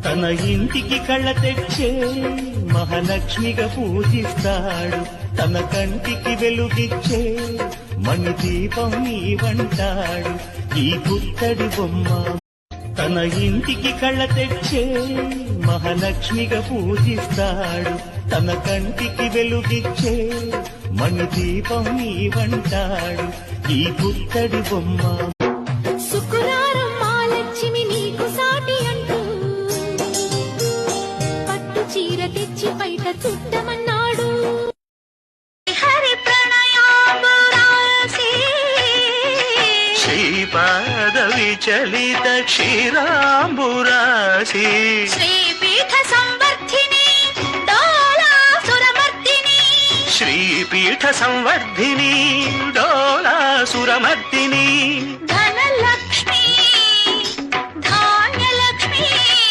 తన ఇంటికి కళ్ళ తెచ్చే మహాలక్ష్మిగా పూజిస్తాడు. తన కంటికి వెలుగిచ్చే మణిదీపం నీవంటాడు ఈ పుత్తడి బొమ్మ. తన ఇంటికి కళ్ళ తెచ్చే మహాలక్ష్మిగా పూజిస్తాడు. తన కంటికి వెలుగిచ్చే మణిదీపం నీవంటాడు ఈ పుత్తడి బొమ్మ. శుక్రవారం మా లక్ష్మి నీకు సాటి అంటూ పట్టు చీర తెచ్చి బయట చుట్టమన్నాడు. హరి ప్రణయారాసి శ్రీపాద విచలిత క్షీరాంబురాసి శ్రీపీఠ సంవర్ధిని డోలాసురమర్దిని శ్రీపీఠ సంవర్ధిని డోలాసురమర్దిని